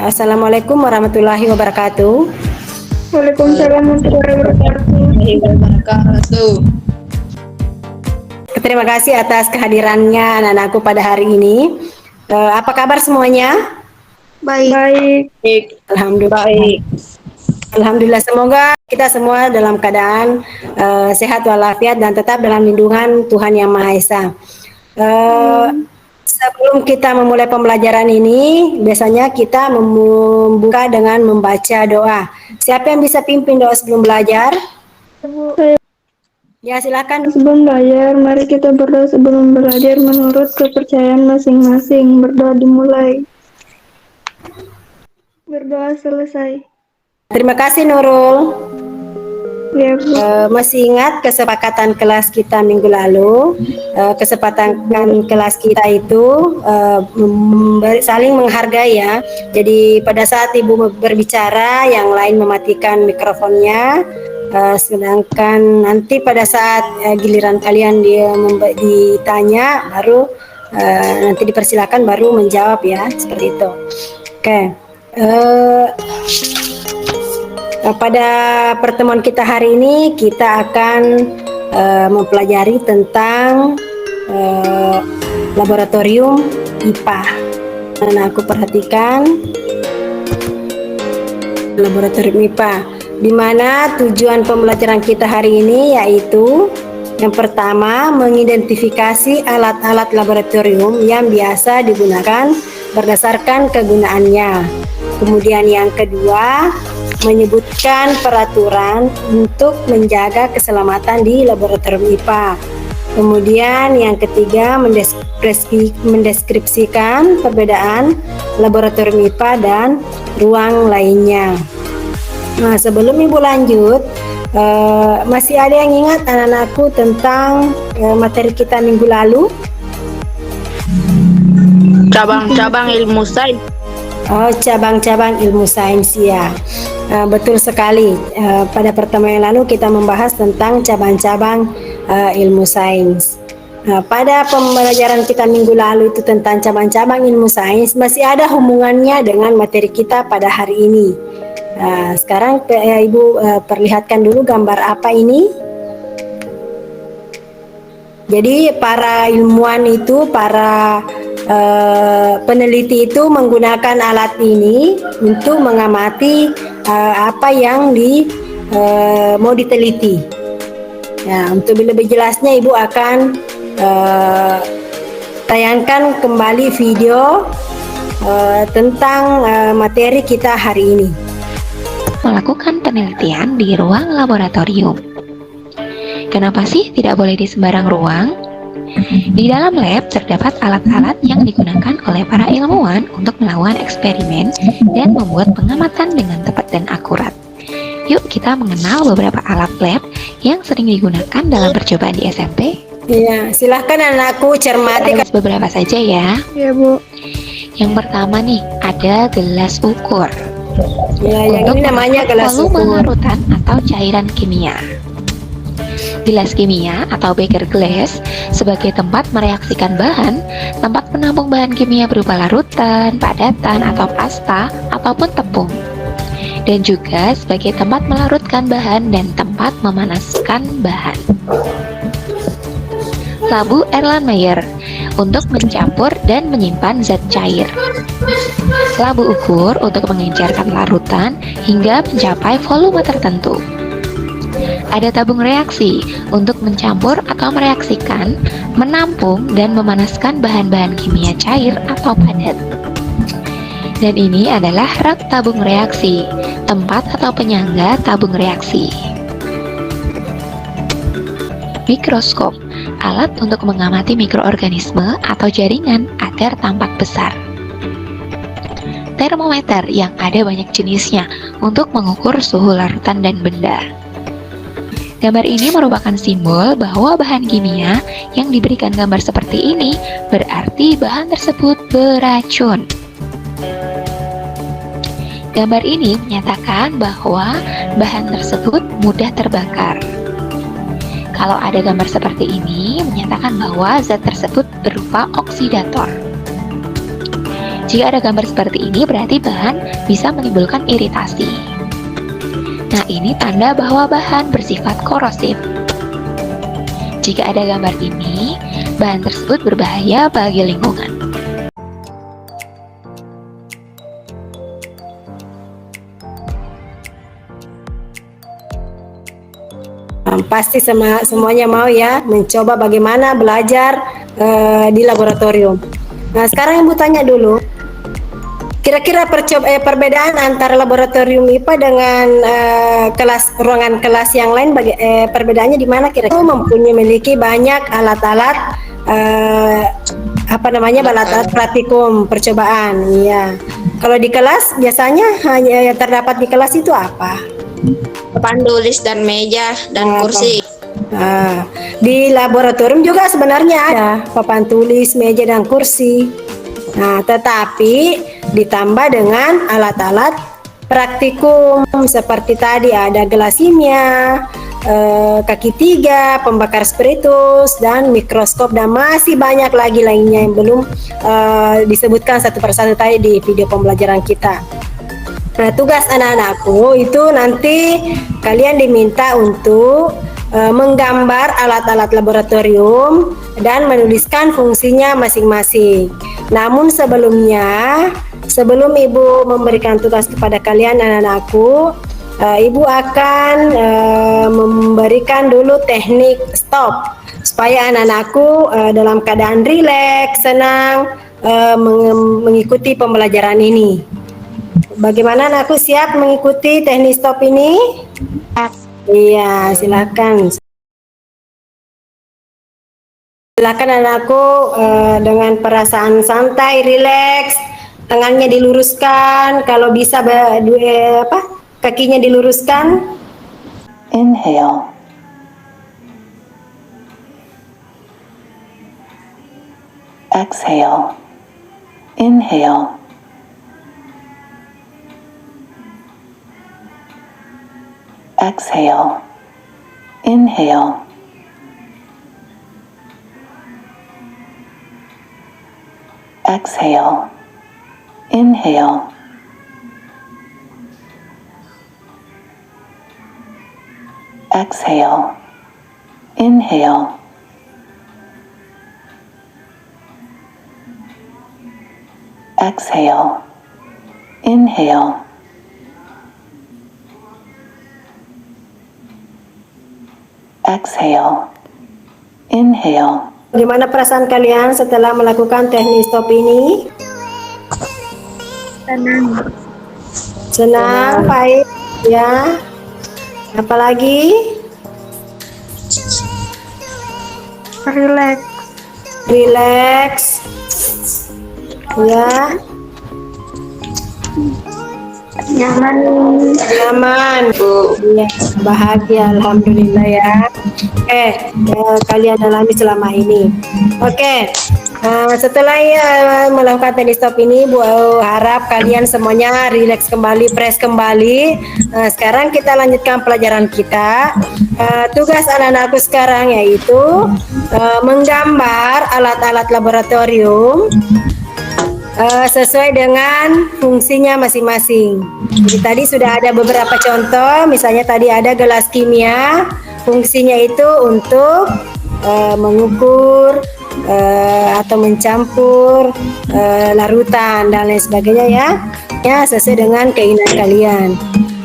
Assalamualaikum warahmatullahi wabarakatuh. Waalaikumsalam warahmatullahi wabarakatuh. Terima kasih atas kehadirannya anak-anakku pada hari ini. Apa kabar semuanya? Baik. Alhamdulillah. Baik. Alhamdulillah, semoga kita semua dalam keadaan sehat walafiat dan tetap dalam lindungan Tuhan Yang Maha Esa. Sebelum kita memulai pembelajaran ini, biasanya kita membuka dengan membaca doa. Siapa yang bisa pimpin doa sebelum belajar? Ya, silakan. Sebelum belajar, mari kita berdoa sebelum belajar menurut kepercayaan masing-masing. Berdoa dimulai. Berdoa selesai. Terima kasih Nurul. Ya, Bu. Masih ingat kesepakatan kelas kita minggu lalu? Kesepakatan kelas kita itu saling menghargai ya. Jadi pada saat Ibu berbicara, yang lain mematikan mikrofonnya. Sedangkan nanti pada saat giliran kalian ditanya, baru nanti dipersilakan baru menjawab ya, seperti itu. Oke. Pada pertemuan kita hari ini kita akan mempelajari tentang laboratorium IPA. Nah, aku perhatikan laboratorium IPA, di mana tujuan pembelajaran kita hari ini yaitu yang pertama, mengidentifikasi alat-alat laboratorium yang biasa digunakan berdasarkan kegunaannya. Kemudian yang kedua, menyebutkan peraturan untuk menjaga keselamatan di laboratorium IPA. Kemudian yang ketiga, mendeskripsikan perbedaan laboratorium IPA dan ruang lainnya. Nah, sebelum Ibu lanjut, masih ada yang ingat anak-anakku tentang materi kita minggu lalu? Cabang-cabang ilmu sains. Oh, cabang-cabang ilmu sains ya. Betul sekali. Pada pertemuan yang lalu kita membahas tentang cabang-cabang ilmu sains. Pada pembelajaran kita minggu lalu itu tentang cabang-cabang ilmu sains, masih ada hubungannya dengan materi kita pada hari ini. Sekarang Ibu perlihatkan dulu gambar apa ini. Jadi para ilmuwan itu, para peneliti itu menggunakan alat ini untuk mengamati apa yang mau diteliti. Ya, untuk lebih jelasnya Ibu akan tayangkan kembali video tentang materi kita hari ini. Melakukan penelitian di ruang laboratorium. Kenapa sih tidak boleh di sembarang ruang? Di dalam lab terdapat alat-alat yang digunakan oleh para ilmuwan untuk melakukan eksperimen dan membuat pengamatan dengan tepat dan akurat. Yuk kita mengenal beberapa alat lab yang sering digunakan dalam percobaan di SMP. Iya, silahkan anakku cermati. Beberapa saja ya. Ya, Bu. Yang pertama nih, ada gelas ukur. Ya, yang ini namanya gelas volume ukur. larutan atau cairan kimia. Gelas kimia atau beker glass sebagai tempat mereaksikan bahan, tempat menampung bahan kimia berupa larutan, padatan, atau pasta, ataupun tepung. Dan juga sebagai tempat melarutkan bahan dan tempat memanaskan bahan. Labu Erlenmeyer untuk mencampur dan menyimpan zat cair. Labu ukur untuk mengencerkan larutan hingga mencapai volume tertentu. Ada tabung reaksi untuk mencampur atau mereaksikan, menampung, dan memanaskan bahan-bahan kimia cair atau padat. Dan ini adalah rak tabung reaksi, tempat atau penyangga tabung reaksi. Mikroskop, alat untuk mengamati mikroorganisme atau jaringan agar tampak besar. Termometer yang ada banyak jenisnya untuk mengukur suhu larutan dan benda. Gambar ini merupakan simbol bahwa bahan kimia yang diberikan gambar seperti ini berarti bahan tersebut beracun. Gambar ini menyatakan bahwa bahan tersebut mudah terbakar. Kalau ada gambar seperti ini, menyatakan bahwa zat tersebut berupa oksidator. Jika ada gambar seperti ini, berarti bahan bisa menimbulkan iritasi. Nah, ini tanda bahwa bahan bersifat korosif. Jika ada gambar ini, bahan tersebut berbahaya bagi lingkungan. Pasti semuanya mau ya mencoba bagaimana belajar di laboratorium. Nah, sekarang Ibu tanya dulu, kira-kira perbedaan antara laboratorium IPA dengan ruangan kelas yang lain, perbedaannya di mana kira-kira? Memiliki banyak alat-alat alat-alat praktikum percobaan. Iya. Kalau di kelas biasanya hanya yang terdapat di kelas itu apa? Papan tulis dan meja dan kursi. Di laboratorium juga sebenarnya ada papan tulis, meja dan kursi. Nah, tetapi ditambah dengan alat-alat praktikum seperti tadi ada gelasimia, kaki 3, pembakar spiritus, dan mikroskop, dan masih banyak lagi lainnya yang belum disebutkan satu persatu tadi di video pembelajaran kita. Nah, tugas anak-anakku itu nanti kalian diminta untuk menggambar alat-alat laboratorium dan menuliskan fungsinya masing-masing. Namun sebelum Ibu memberikan tugas kepada kalian anak-anakku, Ibu akan memberikan dulu teknik stop supaya anak-anakku dalam keadaan rileks, senang mengikuti pembelajaran ini. Bagaimana anakku, siap mengikuti teknik stop ini? Iya, silakan. Silakan anakku dengan perasaan santai, rileks, tangannya diluruskan, kalau bisa kakinya diluruskan. Inhale. Exhale. Inhale. Exhale. Inhale. Exhale. Inhale. Exhale. Inhale. Exhale. Inhale. Exhale. Inhale. Bagaimana perasaan kalian setelah melakukan teknik stop ini? Senang, baik, ya. Apalagi? Relax, ya. Nyaman, Bu. Ya, bahagia, alhamdulillah ya. Kalian alami selama ini. Setelah melakukan teknik stop ini, Bu harap kalian semuanya rileks kembali, fresh kembali. Sekarang kita lanjutkan pelajaran kita. Tugas anak-anakku sekarang yaitu menggambar alat-alat laboratorium sesuai dengan fungsinya masing-masing. Jadi tadi sudah ada beberapa contoh, misalnya tadi ada gelas kimia, fungsinya itu untuk mengukur atau mencampur larutan dan lain sebagainya ya sesuai dengan keinginan kalian.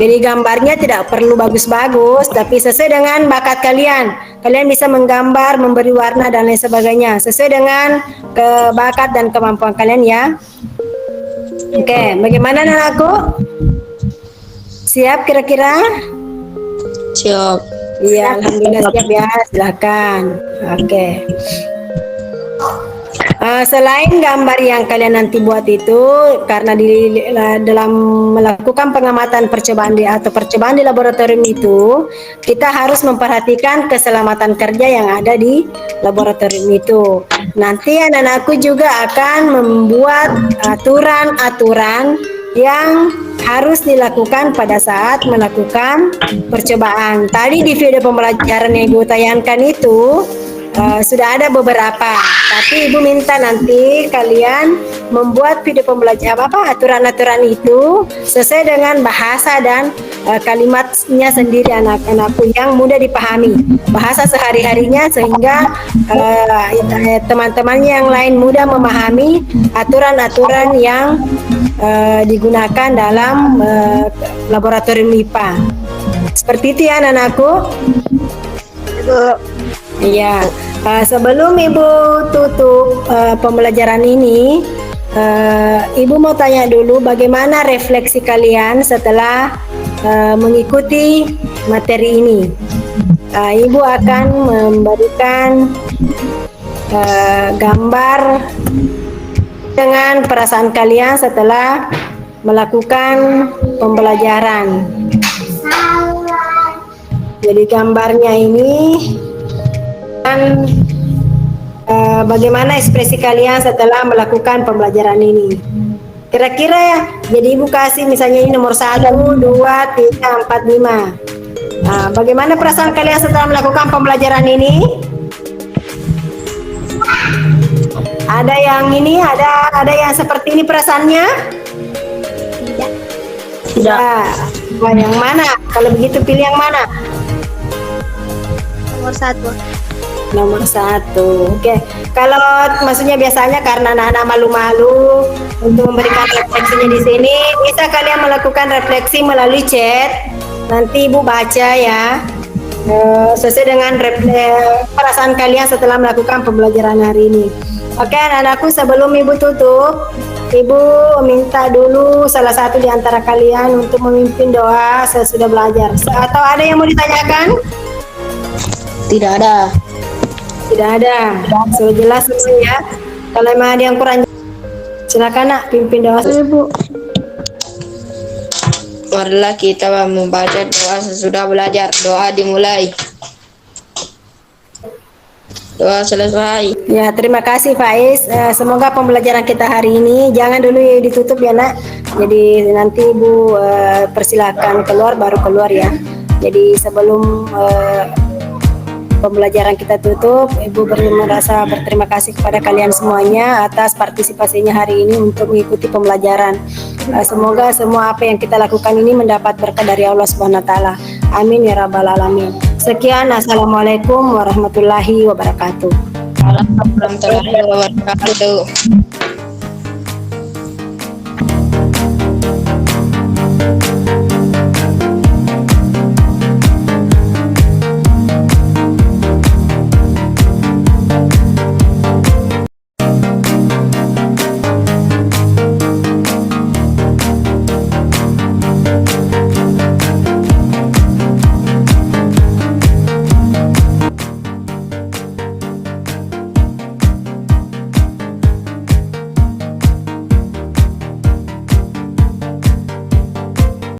Jadi gambarnya tidak perlu bagus-bagus, tapi sesuai dengan bakat kalian. Kalian bisa menggambar, memberi warna dan lain sebagainya sesuai dengan bakat dan kemampuan kalian ya. Oke, bagaimana anakku? Siap kira-kira? Siap. Iya, alhamdulillah siap ya. Silakan. Oke. Selain gambar yang kalian nanti buat itu, karena dalam melakukan pengamatan percobaan percobaan di laboratorium itu, kita harus memperhatikan keselamatan kerja yang ada di laboratorium itu. Nanti anak-anakku juga akan membuat aturan-aturan yang harus dilakukan pada saat melakukan percobaan. Tadi di video pembelajaran yang Ibu tayangkan itu sudah ada beberapa, tapi Ibu minta nanti kalian membuat video pembelajaran aturan-aturan itu sesuai dengan bahasa dan kalimatnya sendiri anak-anakku yang mudah dipahami, bahasa sehari-harinya sehingga teman-temannya yang lain mudah memahami aturan-aturan yang digunakan dalam laboratorium IPA. Seperti itu ya anak-anakku. Iya, sebelum Ibu tutup pembelajaran ini, Ibu mau tanya dulu bagaimana refleksi kalian setelah mengikuti materi ini. Ibu akan memberikan gambar dengan perasaan kalian setelah melakukan pembelajaran. Jadi gambarnya ini dan bagaimana ekspresi kalian setelah melakukan pembelajaran ini. Kira-kira ya, jadi Ibu kasih misalnya ini nomor 1, 2, 3, 4, 5. Nah, bagaimana perasaan kalian setelah melakukan pembelajaran ini? Ada yang ini, ada yang seperti ini perasaannya? Tidak. Nah, yang mana? Kalau begitu pilih yang mana? Nomor 1. Oke. Kalau maksudnya biasanya karena anak-anak malu-malu untuk memberikan refleksinya di sini, bisa kalian melakukan refleksi melalui chat. Nanti Ibu baca ya. Sesuai dengan perasaan kalian setelah melakukan pembelajaran hari ini. Oke, anak-anakku, sebelum Ibu tutup, Ibu minta dulu salah satu di antara kalian untuk memimpin doa sesudah belajar. Atau ada yang mau ditanyakan? Tidak ada. Tidak ada. Sudah jelas ya. Kalau memang ada yang kurang, silakan nak pimpin doa. Ibu. Marilah kita membaca doa sesudah belajar. Doa dimulai. Doa selesai. Ya, terima kasih Faiz. Semoga pembelajaran kita hari ini jangan dulu ya ditutup ya nak. Jadi nanti Ibu persilakan keluar baru keluar ya. Jadi sebelum pembelajaran kita tutup, Ibu merasa berterima kasih kepada kalian semuanya atas partisipasinya hari ini untuk mengikuti pembelajaran. Semoga semua apa yang kita lakukan ini mendapat berkah dari Allah Subhanahu wa taala. Amin ya rabbal alamin. Sekian, assalamualaikum warahmatullahi wabarakatuh. Warahmatullahi wabarakatuh.